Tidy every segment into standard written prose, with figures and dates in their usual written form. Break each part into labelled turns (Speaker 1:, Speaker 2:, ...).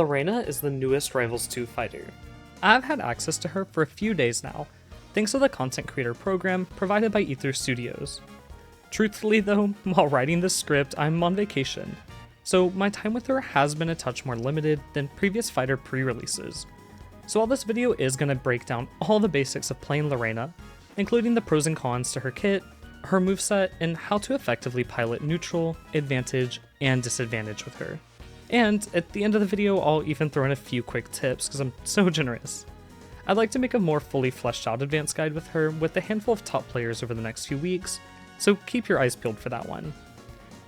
Speaker 1: Reina is the newest Rivals 2 fighter. I've had access to her for a few days now, thanks to the content creator program provided by Ether Studios. Truthfully though, while writing this script, I'm on vacation, so my time with her has been a touch more limited than previous fighter pre-releases. So while this video is going to break down all the basics of playing Reina, including the pros and cons to her kit, her moveset, and how to effectively pilot neutral, advantage, and disadvantage with her. And at the end of the video, I'll even throw in a few quick tips because I'm so generous. I'd like to make a more fully fleshed out advanced guide with her with a handful of top players over the next few weeks, so keep your eyes peeled for that one.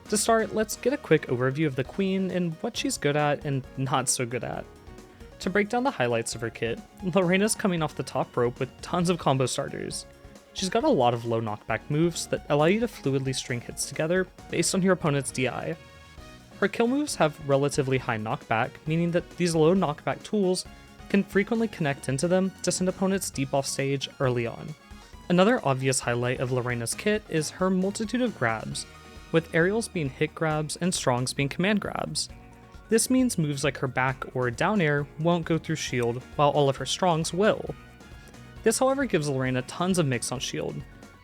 Speaker 1: To start, let's get a quick overview of the Queen and what she's good at and not so good at. To break down the highlights of her kit, Reina's coming off the top rope with tons of combo starters. She's got a lot of low knockback moves that allow you to fluidly string hits together based on your opponent's DI. Her kill moves have relatively high knockback, meaning that these low knockback tools can frequently connect into them to send opponents deep off stage early on. Another obvious highlight of Reina's kit is her multitude of grabs, with aerials being hit grabs and strongs being command grabs. This means moves like her back or down air won't go through shield, while all of her strongs will. This however gives Reina tons of mix on shield,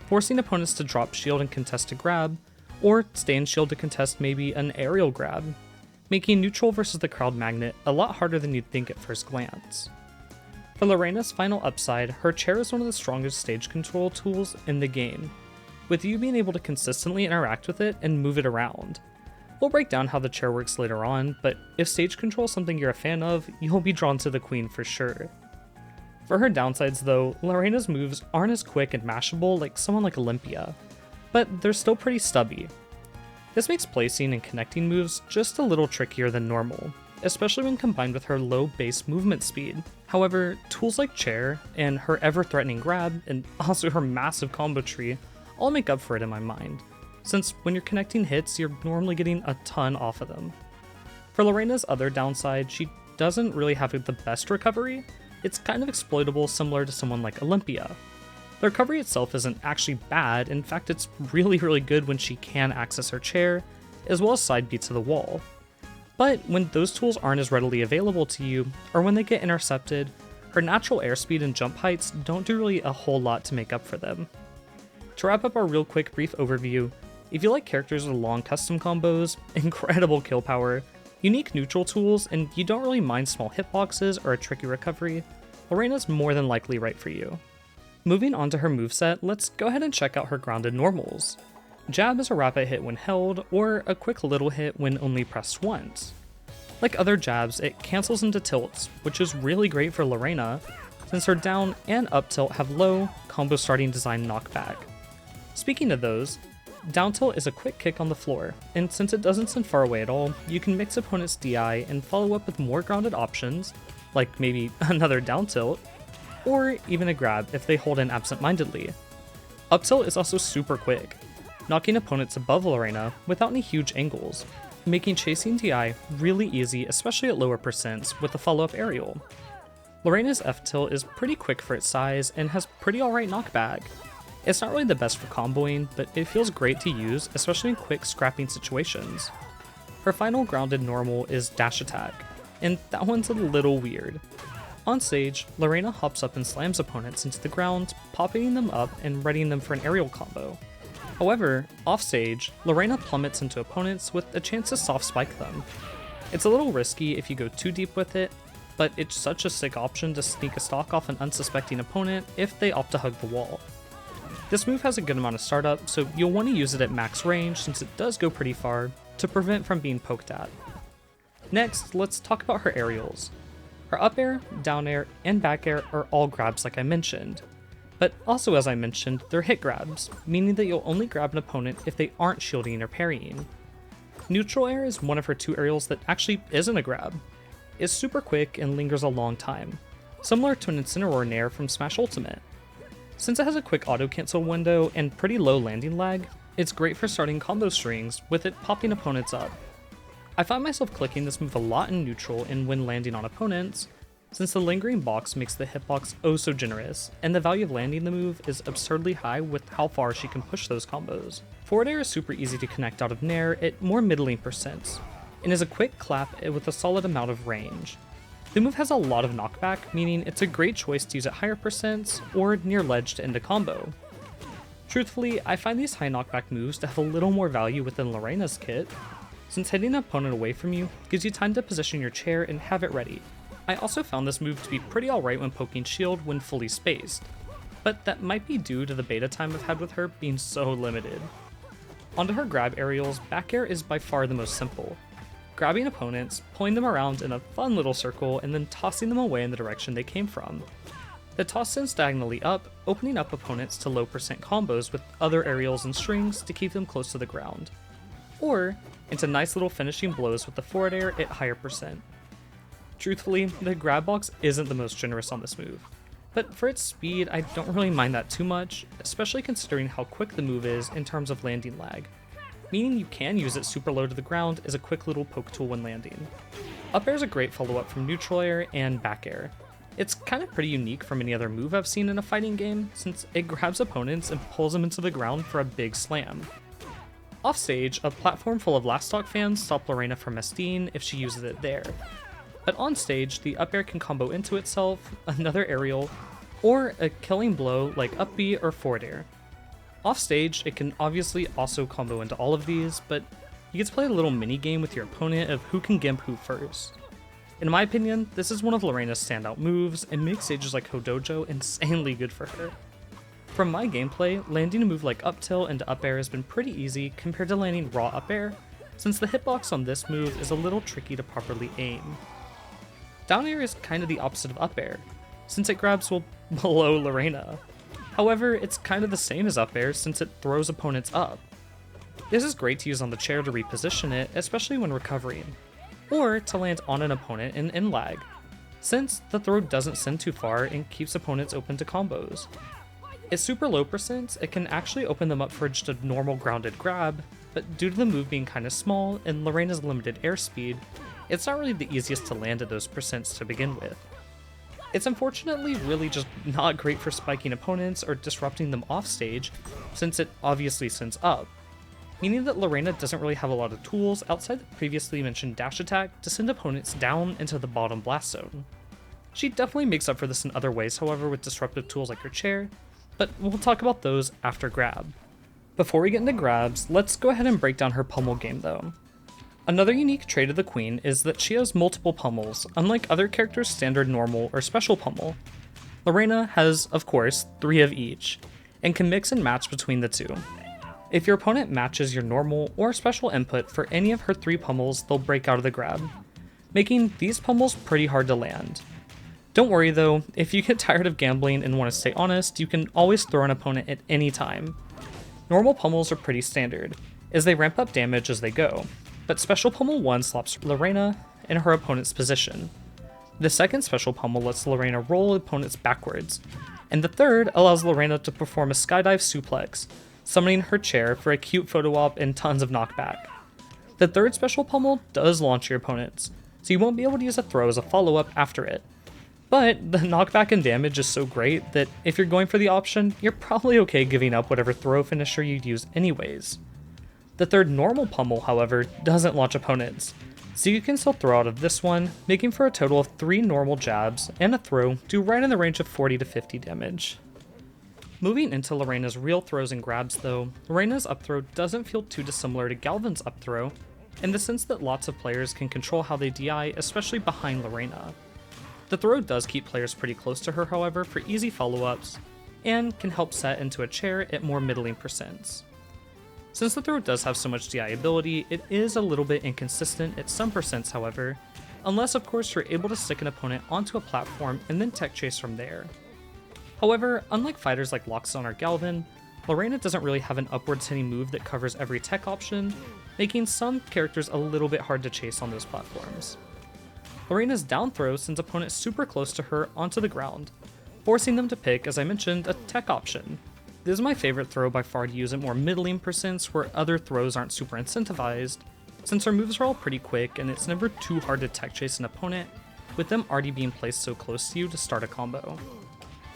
Speaker 1: forcing opponents to drop shield and contest a grab, or stay in shield to contest maybe an aerial grab, making neutral versus the crowd magnet a lot harder than you'd think at first glance. For Reina's final upside, her chair is one of the strongest stage control tools in the game, with you being able to consistently interact with it and move it around. We'll break down how the chair works later on, but if stage control is something you're a fan of, you'll be drawn to the Queen for sure. For her downsides though, Reina's moves aren't as quick and mashable like someone like Olympia, but they're still pretty stubby. This makes placing and connecting moves just a little trickier than normal, especially when combined with her low base movement speed. However, tools like chair, and her ever-threatening grab, and also her massive combo tree all make up for it in my mind, since when you're connecting hits, you're normally getting a ton off of them. For Reina's other downside, she doesn't really have the best recovery. It's kind of exploitable, similar to someone like Olympia. The recovery itself isn't actually bad, in fact it's really good when she can access her chair, as well as side beat to the wall. But when those tools aren't as readily available to you, or when they get intercepted, her natural airspeed and jump heights don't do really a whole lot to make up for them. To wrap up our real quick brief overview, if you like characters with long custom combos, incredible kill power, unique neutral tools, and you don't really mind small hitboxes or a tricky recovery, Reina's more than likely right for you. Moving on to her moveset, let's go ahead and check out her grounded normals. Jab is a rapid hit when held, or a quick little hit when only pressed once. Like other jabs, it cancels into tilts, which is really great for Reina, since her down and up tilt have low, combo starting design knockback. Speaking of those, down tilt is a quick kick on the floor, and since it doesn't send far away at all, you can mix opponent's DI and follow up with more grounded options, like maybe another down tilt, or even a grab if they hold in absent-mindedly. Up tilt is also super quick, knocking opponents above Reina without any huge angles, making chasing DI really easy, especially at lower percents with a follow-up aerial. Reina's F tilt is pretty quick for its size and has pretty alright knockback. It's not really the best for comboing, but it feels great to use, especially in quick scrapping situations. Her final grounded normal is dash attack, and that one's a little weird. On stage, Reina hops up and slams opponents into the ground, popping them up and readying them for an aerial combo. However, off stage, Reina plummets into opponents with a chance to soft spike them. It's a little risky if you go too deep with it, but it's such a sick option to sneak a stock off an unsuspecting opponent if they opt to hug the wall. This move has a good amount of startup, so you'll want to use it at max range since it does go pretty far, to prevent from being poked at. Next, let's talk about her aerials. Her up air, down air, and back air are all grabs like I mentioned. But also as I mentioned, they're hit grabs, meaning that you'll only grab an opponent if they aren't shielding or parrying. Neutral air is one of her two aerials that actually isn't a grab. It's super quick and lingers a long time, similar to an Incineroar Nair from Smash Ultimate. Since it has a quick auto cancel window and pretty low landing lag, it's great for starting combo strings with it popping opponents up. I find myself clicking this move a lot in neutral and when landing on opponents, since the lingering box makes the hitbox oh so generous, and the value of landing the move is absurdly high with how far she can push those combos. Forward air is super easy to connect out of Nair at more middling percents, and is a quick clap with a solid amount of range. The move has a lot of knockback, meaning it's a great choice to use at higher percents or near ledge to end a combo. Truthfully, I find these high knockback moves to have a little more value within Reina's kit, since hitting an opponent away from you gives you time to position your chair and have it ready. I also found this move to be pretty alright when poking shield when fully spaced, but that might be due to the beta time I've had with her being so limited. Onto her grab aerials, back air is by far the most simple. Grabbing opponents, pulling them around in a fun little circle, and then tossing them away in the direction they came from. The toss sends diagonally up, opening up opponents to low percent combos with other aerials and strings to keep them close to the ground, or into nice little finishing blows with the forward air at higher percent. Truthfully, the grab box isn't the most generous on this move, but for its speed I don't really mind that too much, especially considering how quick the move is in terms of landing lag, meaning you can use it super low to the ground as a quick little poke tool when landing. Up air is a great follow-up from neutral air and back air. It's kind of pretty unique from any other move I've seen in a fighting game, since it grabs opponents and pulls them into the ground for a big slam. Offstage, a platform full of last stock fans stop Reina from SDing if she uses it there. But on stage, the up air can combo into itself, another aerial, or a killing blow like up B or forward air. Offstage, it can obviously also combo into all of these, but you get to play a little mini game with your opponent of who can gimp who first. In my opinion, this is one of Reina's standout moves and makes stages like Hodojo insanely good for her. From my gameplay, landing a move like up tilt into up air has been pretty easy compared to landing raw up air, since the hitbox on this move is a little tricky to properly aim. Down air is kind of the opposite of up air, since it grabs well below Reina. However, it's kind of the same as up air since it throws opponents up. This is great to use on the chair to reposition it, especially when recovering, or to land on an opponent in lag, since the throw doesn't send too far and keeps opponents open to combos. At super low percents, it can actually open them up for just a normal grounded grab, but due to the move being kinda small and Reina's limited airspeed, it's not really the easiest to land at those percents to begin with. It's unfortunately really just not great for spiking opponents or disrupting them off stage, since it obviously sends up, meaning that Reina doesn't really have a lot of tools outside the previously mentioned dash attack to send opponents down into the bottom blast zone. She definitely makes up for this in other ways, however, with disruptive tools like her chair, but we'll talk about those after grab. Before we get into grabs, let's go ahead and break down her pummel game though. Another unique trait of the queen is that she has multiple pummels, unlike other characters' standard normal or special pummel. Reina has, of course, 3 of each, and can mix and match between the two. If your opponent matches your normal or special input for any of her 3 pummels, they'll break out of the grab, making these pummels pretty hard to land. Don't worry though, if you get tired of gambling and want to stay honest, you can always throw an opponent at any time. Normal pummels are pretty standard, as they ramp up damage as they go, but special pummel 1 slaps Reina in her opponent's position. The second special pummel lets Reina roll opponents backwards, and the third allows Reina to perform a skydive suplex, summoning her chair for a cute photo op and tons of knockback. The third special pummel does launch your opponents, so you won't be able to use a throw as a follow-up after it. But the knockback and damage is so great that if you're going for the option, you're probably okay giving up whatever throw finisher you'd use anyways. The third normal pummel, however, doesn't launch opponents, so you can still throw out of this one, making for a total of 3 normal jabs and a throw do right in the range of 40 to 50 damage. Moving into Reina's real throws and grabs though, Reina's up throw doesn't feel too dissimilar to Galvan's up throw, in the sense that lots of players can control how they DI, especially behind Reina. The throw does keep players pretty close to her, however, for easy follow-ups, and can help set into a chair at more middling percents. Since the throw does have so much DI ability, it is a little bit inconsistent at some percents, however, unless of course you're able to stick an opponent onto a platform and then tech chase from there. However, unlike fighters like Loxon or Galvan, Reina doesn't really have an upwards hitting move that covers every tech option, making some characters a little bit hard to chase on those platforms. Reina's down throw sends opponents super close to her onto the ground, forcing them to pick, as I mentioned, a tech option. This is my favorite throw by far to use at more middling percents where other throws aren't super incentivized, since her moves are all pretty quick and it's never too hard to tech chase an opponent, with them already being placed so close to you to start a combo.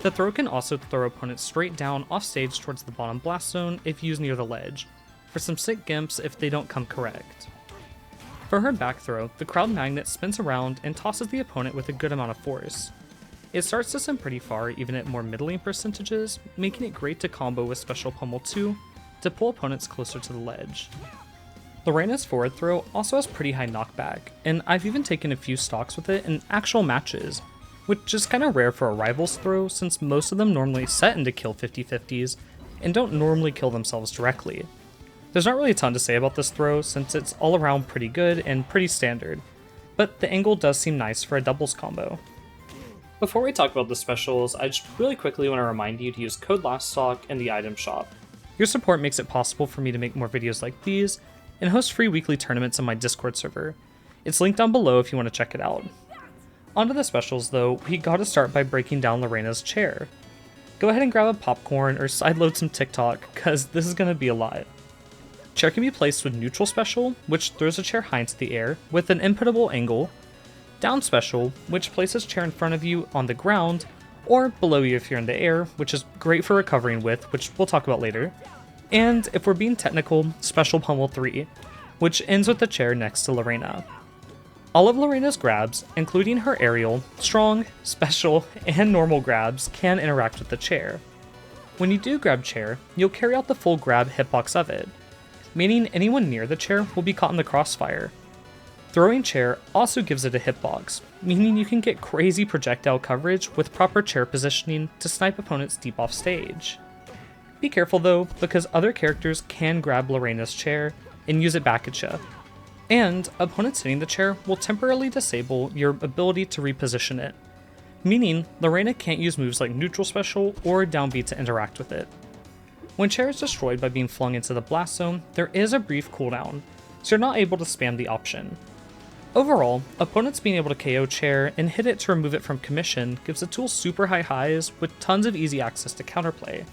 Speaker 1: The throw can also throw opponents straight down off stage towards the bottom blast zone if used near the ledge, for some sick gimps if they don't come correct. For her back throw, the crowd magnet spins around and tosses the opponent with a good amount of force. It starts to send pretty far even at more middling percentages, making it great to combo with Special Pummel 2 to pull opponents closer to the ledge. Reina's forward throw also has pretty high knockback, and I've even taken a few stocks with it in actual matches, which is kinda rare for a rival's throw since most of them normally set into kill 50-50s and don't normally kill themselves directly. There's not really a ton to say about this throw since it's all around pretty good and pretty standard, but the angle does seem nice for a doubles combo. Before we talk about the specials, I just really quickly want to remind you to use code LASTSTOCK in the item shop. Your support makes it possible for me to make more videos like these and host free weekly tournaments on my Discord server. It's linked down below if you want to check it out. Onto the specials though, we gotta start by breaking down Reina's chair. Go ahead and grab a popcorn or sideload some TikTok, cause this is gonna be a lot. Chair can be placed with neutral special, which throws a chair high into the air with an inputable angle, down special, which places chair in front of you on the ground, or below you if you're in the air, which is great for recovering with, which we'll talk about later. And if we're being technical, Special Pummel 3, which ends with the chair next to Reina. All of Reina's grabs, including her aerial, strong, special, and normal grabs, can interact with the chair. When you do grab chair, you'll carry out the full grab hitbox of it, meaning anyone near the chair will be caught in the crossfire. Throwing chair also gives it a hitbox, meaning you can get crazy projectile coverage with proper chair positioning to snipe opponents deep off stage. Be careful though, because other characters can grab Reina's chair and use it back at you, and opponents hitting the chair will temporarily disable your ability to reposition it, meaning Reina can't use moves like neutral special or down B to interact with it. When chair is destroyed by being flung into the blast zone, there is a brief cooldown, so you're not able to spam the option. Overall, opponents being able to KO chair and hit it to remove it from commission gives the tool super high highs with tons of easy access to counterplay,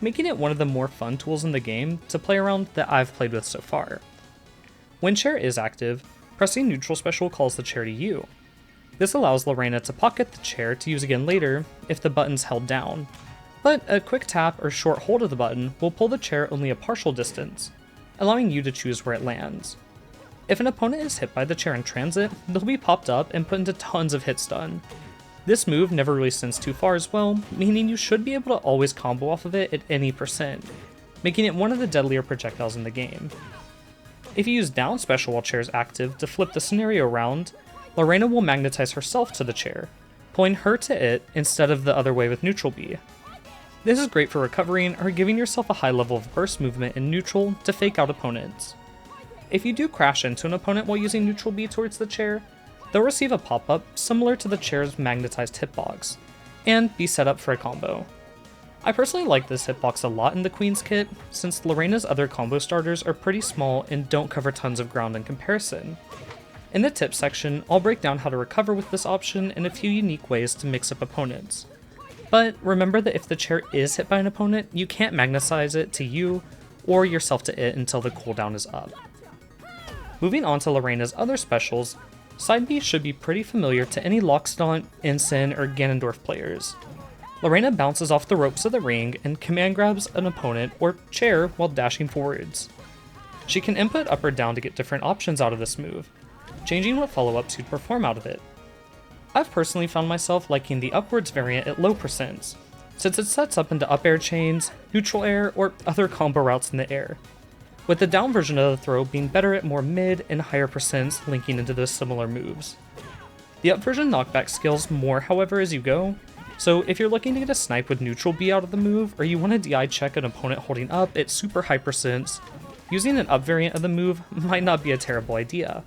Speaker 1: making it one of the more fun tools in the game to play around that I've played with so far. When chair is active, pressing neutral special calls the chair to you. This allows Reina to pocket the chair to use again later if the button's held down, but a quick tap or short hold of the button will pull the chair only a partial distance, allowing you to choose where it lands. If an opponent is hit by the chair in transit, they'll be popped up and put into tons of hit stun. This move never really sends too far as well, meaning you should be able to always combo off of it at any percent, making it one of the deadlier projectiles in the game. If you use down special while chair is active to flip the scenario around, Reina will magnetize herself to the chair, pulling her to it instead of the other way with neutral B. This is great for recovering or giving yourself a high level of burst movement in neutral to fake out opponents. If you do crash into an opponent while using neutral B towards the chair, they'll receive a pop-up similar to the chair's magnetized hitbox, and be set up for a combo. I personally like this hitbox a lot in the Queen's kit, since Reina's other combo starters are pretty small and don't cover tons of ground in comparison. In the tips section, I'll break down how to recover with this option and a few unique ways to mix up opponents. But remember that if the chair is hit by an opponent, you can't magnetize it to you or yourself to it until the cooldown is up. Moving on to Reina's other specials, Side B should be pretty familiar to any Lockstaunt, Ensign, or Ganondorf players. Reina bounces off the ropes of the ring and command grabs an opponent or chair while dashing forwards. She can input up or down to get different options out of this move, changing what follow-ups you'd perform out of it. I've personally found myself liking the upwards variant at low percents, since it sets up into up air chains, neutral air, or other combo routes in the air, with the down version of the throw being better at more mid and higher percents linking into those similar moves. The up version knockback scales more however as you go, so if you're looking to get a snipe with neutral B out of the move, or you want to DI check an opponent holding up at super high percents, using an up variant of the move might not be a terrible idea.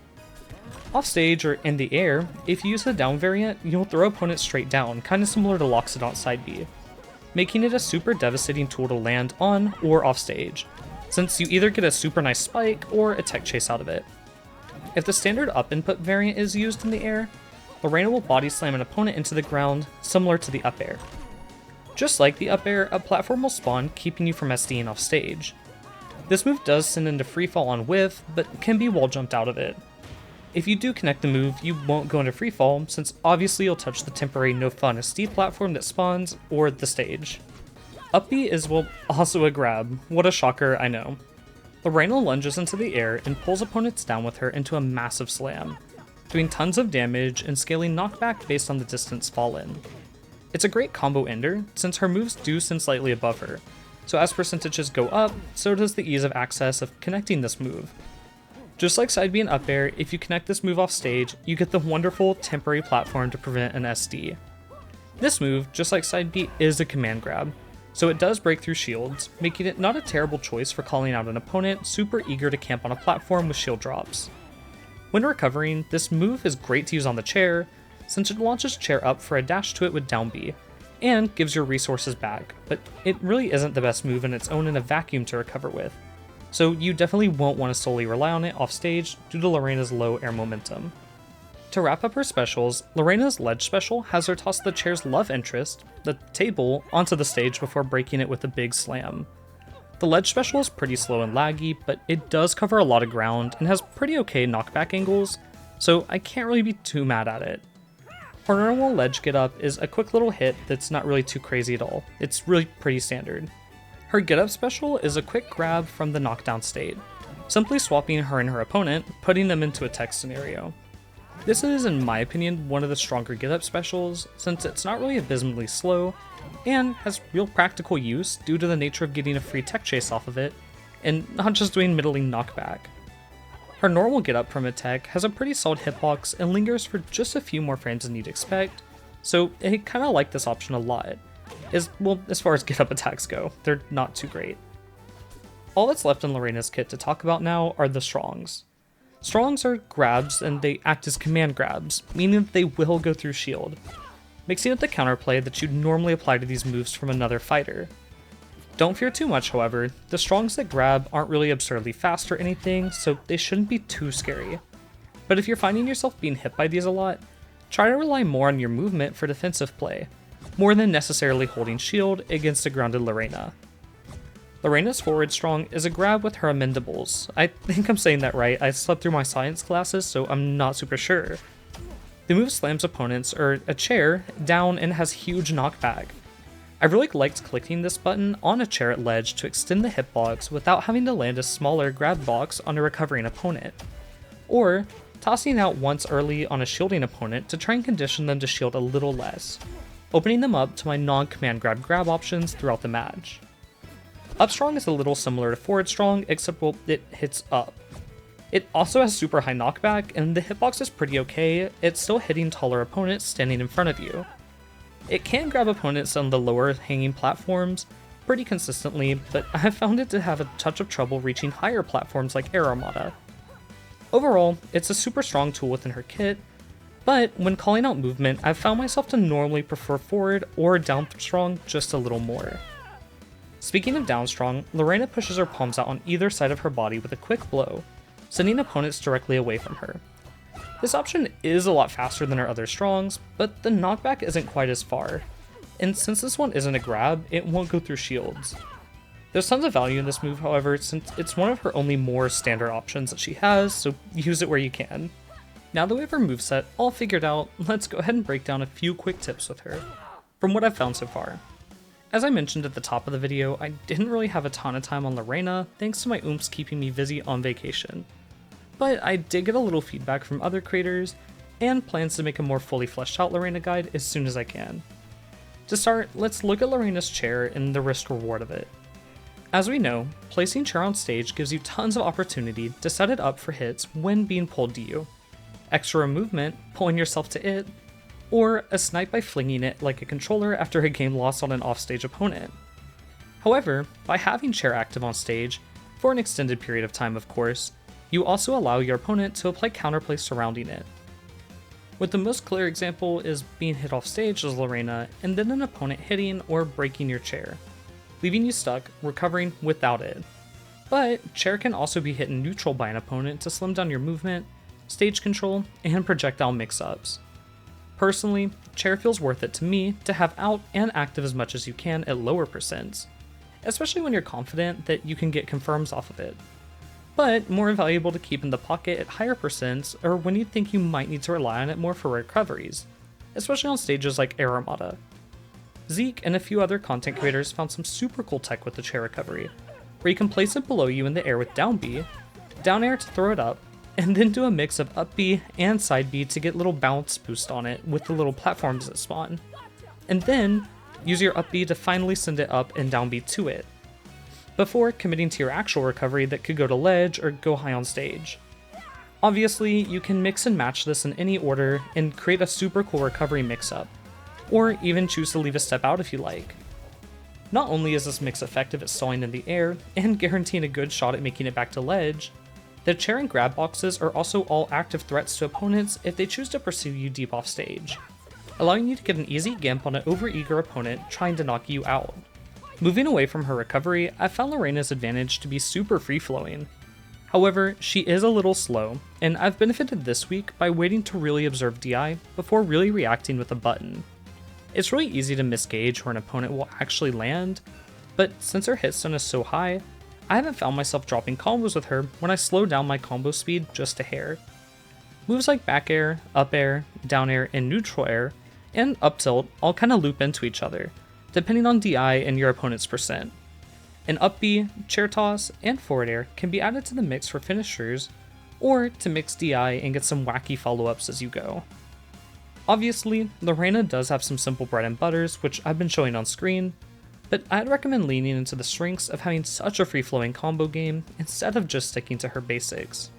Speaker 1: Offstage or in the air, if you use the down variant, you'll throw opponents straight down, kinda similar to Lockstaunt Side B, making it a super devastating tool to land on or offstage, since you either get a super nice spike or a tech chase out of it. If the standard up input variant is used in the air, Reina will body slam an opponent into the ground, similar to the up air. Just like the up air, a platform will spawn, keeping you from SDing off stage. This move does send into freefall on whiff, but can be wall jumped out of it. If you do connect the move, you won't go into freefall, since obviously you'll touch the temporary no fun SD platform that spawns, or the stage. Up B is, well, also a grab. What a shocker, I know. Reina lunges into the air and pulls opponents down with her into a massive slam, doing tons of damage and scaling knockback based on the distance fallen. It's a great combo ender since her moves do send slightly above her, so as percentages go up, so does the ease of access of connecting this move. Just like side B and up air, if you connect this move off stage, you get the wonderful temporary platform to prevent an SD. This move, just like side B, is a command grab, so it does break through shields, making it not a terrible choice for calling out an opponent super eager to camp on a platform with shield drops. When recovering, this move is great to use on the chair, since it launches chair up for a dash to it with down B, and gives your resources back, but it really isn't the best move in its own in a vacuum to recover with, so you definitely won't want to solely rely on it off stage due to Reina's low air momentum. To wrap up her specials, Reina's ledge special has her toss the chair's love interest, the table, onto the stage before breaking it with a big slam. The ledge special is pretty slow and laggy, but it does cover a lot of ground and has pretty okay knockback angles, so I can't really be too mad at it. Her normal ledge get up is a quick little hit that's not really too crazy at all, it's really pretty standard. Her get up special is a quick grab from the knockdown state, simply swapping her and her opponent, putting them into a tech scenario. This is, in my opinion, one of the stronger get up specials, since it's not really abysmally slow, and has real practical use due to the nature of getting a free tech chase off of it, and not just doing middling knockback. Her normal get up from a tech has a pretty solid hitbox and lingers for just a few more frames than you'd expect, so I kinda like this option a lot. As far as get up attacks go, they're not too great. All that's left in Reina's kit to talk about now are the strongs. Strongs are grabs and they act as command grabs, meaning that they will go through shield, mixing with the counterplay that you'd normally apply to these moves from another fighter. Don't fear too much, however, the strongs that grab aren't really absurdly fast or anything, so they shouldn't be too scary. But if you're finding yourself being hit by these a lot, try to rely more on your movement for defensive play, more than necessarily holding shield against a grounded Reina. Reina's forward strong is a grab with her amendables. I think I'm saying that right, I slept through my science classes, so I'm not super sure. The move slams opponents, or a chair, down and has huge knockback. I really liked clicking this button on a chair at ledge to extend the hitbox without having to land a smaller grab box on a recovering opponent. Or tossing out once early on a shielding opponent to try and condition them to shield a little less, opening them up to my non-command grab options throughout the match. Up strong is a little similar to forward strong, except it hits up. It also has super high knockback, and the hitbox is pretty okay, it's still hitting taller opponents standing in front of you. It can grab opponents on the lower hanging platforms pretty consistently, but I've found it to have a touch of trouble reaching higher platforms like Air Armada. Overall, it's a super strong tool within her kit, but when calling out movement, I've found myself to normally prefer forward or down strong just a little more. Speaking of down strong, Reina pushes her palms out on either side of her body with a quick blow, sending opponents directly away from her. This option is a lot faster than her other strongs, but the knockback isn't quite as far, and since this one isn't a grab, it won't go through shields. There's tons of value in this move, however, since it's one of her only more standard options that she has, so use it where you can. Now that we have her moveset all figured out, let's go ahead and break down a few quick tips with her, from what I've found so far. As I mentioned at the top of the video, I didn't really have a ton of time on Reina, thanks to my oomps keeping me busy on vacation. But I did get a little feedback from other creators, and plans to make a more fully fleshed out Reina guide as soon as I can. To start, let's look at Reina's chair and the risk reward of it. As we know, placing chair on stage gives you tons of opportunity to set it up for hits when being pulled to you. Extra movement, pulling yourself to it, or a snipe by flinging it like a controller after a game lost on an offstage opponent. However, by having chair active on stage, for an extended period of time of course, you also allow your opponent to apply counterplay surrounding it. With the most clear example is being hit off stage as Reina and then an opponent hitting or breaking your chair, leaving you stuck, recovering without it. But chair can also be hit in neutral by an opponent to slim down your movement, stage control, and projectile mix-ups. Personally, chair feels worth it to me to have out and active as much as you can at lower percents, especially when you're confident that you can get confirms off of it. But more valuable to keep in the pocket at higher percents or when you think you might need to rely on it more for recoveries, especially on stages like Air Armada. Zeke and a few other content creators found some super cool tech with the chair recovery, where you can place it below you in the air with down B, down air to throw it up, and then do a mix of up B and side B to get little bounce boost on it with the little platforms that spawn. And then use your up B to finally send it up and down B to it, before committing to your actual recovery that could go to ledge or go high on stage. Obviously, you can mix and match this in any order and create a super cool recovery mix-up, or even choose to leave a step out if you like. Not only is this mix effective at stalling in the air and guaranteeing a good shot at making it back to ledge, the chair and grab boxes are also all active threats to opponents if they choose to pursue you deep off stage, allowing you to get an easy gimp on an overeager opponent trying to knock you out. Moving away from her recovery, I found Reina's advantage to be super free-flowing. However, she is a little slow, and I've benefited this week by waiting to really observe DI before really reacting with a button. It's really easy to misgauge where an opponent will actually land, but since her hit stun is so high, I haven't found myself dropping combos with her when I slow down my combo speed just a hair. Moves like back air, up air, down air, and neutral air, and up tilt all kinda loop into each other, depending on DI and your opponent's percent. An up B, chair toss, and forward air can be added to the mix for finishers, or to mix DI and get some wacky follow-ups as you go. Obviously, the Reina does have some simple bread and butters, which I've been showing on screen, but I'd recommend leaning into the strengths of having such a free-flowing combo game instead of just sticking to her basics.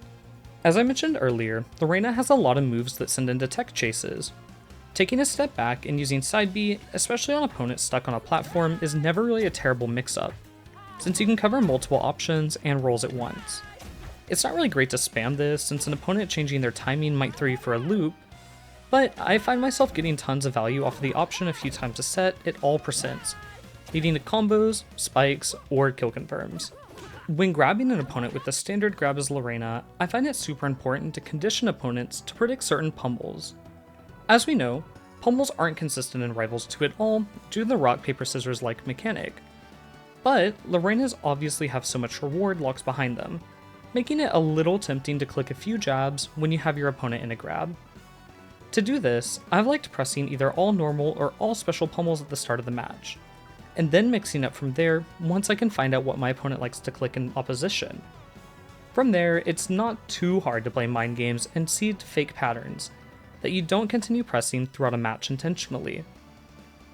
Speaker 1: As I mentioned earlier, the Reina has a lot of moves that send into tech chases. Taking a step back and using side B, especially on opponents stuck on a platform, is never really a terrible mix-up, since you can cover multiple options and rolls at once. It's not really great to spam this, since an opponent changing their timing might throw you for a loop, but I find myself getting tons of value off of the option a few times a set at all percents, leading to combos, spikes, or kill confirms. When grabbing an opponent with the standard grab as Reina, I find it super important to condition opponents to predict certain pummels. As we know, pummels aren't consistent in Rivals 2 at all due to the rock paper scissors like mechanic, but Reinas obviously have so much reward locks behind them, making it a little tempting to click a few jabs when you have your opponent in a grab. To do this, I've liked pressing either all normal or all special pummels at the start of the match, and then mixing up from there once I can find out what my opponent likes to click in opposition. From there, it's not too hard to play mind games and seed fake patterns that you don't continue pressing throughout a match intentionally.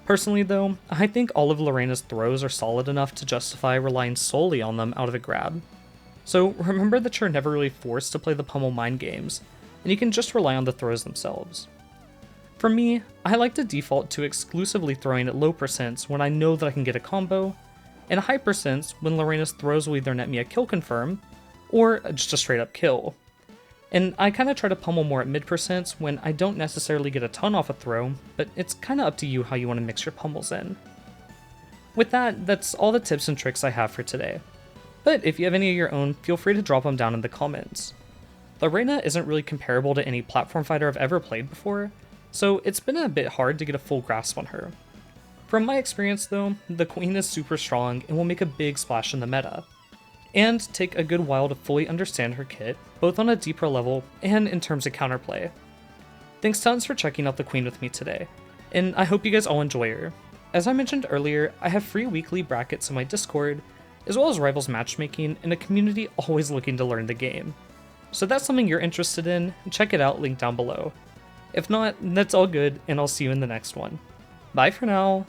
Speaker 1: Personally though, I think all of Reina's throws are solid enough to justify relying solely on them out of a grab. So remember that you're never really forced to play the pummel mind games, and you can just rely on the throws themselves. For me, I like to default to exclusively throwing at low percents when I know that I can get a combo, and high percents when Reina's throws will either net me a kill confirm, or just a straight up kill. And I kinda try to pummel more at mid percents when I don't necessarily get a ton off a throw, but it's kinda up to you how you want to mix your pummels in. With that, that's all the tips and tricks I have for today. But if you have any of your own, feel free to drop them down in the comments. The Reina isn't really comparable to any platform fighter I've ever played before, so it's been a bit hard to get a full grasp on her. From my experience though, the Queen is super strong and will make a big splash in the meta, and take a good while to fully understand her kit, both on a deeper level and in terms of counterplay. Thanks tons for checking out the Queen with me today, and I hope you guys all enjoy her. As I mentioned earlier, I have free weekly brackets in my Discord, as well as Rivals matchmaking and a community always looking to learn the game. So if that's something you're interested in, check it out, link down below. If not, that's all good, and I'll see you in the next one. Bye for now!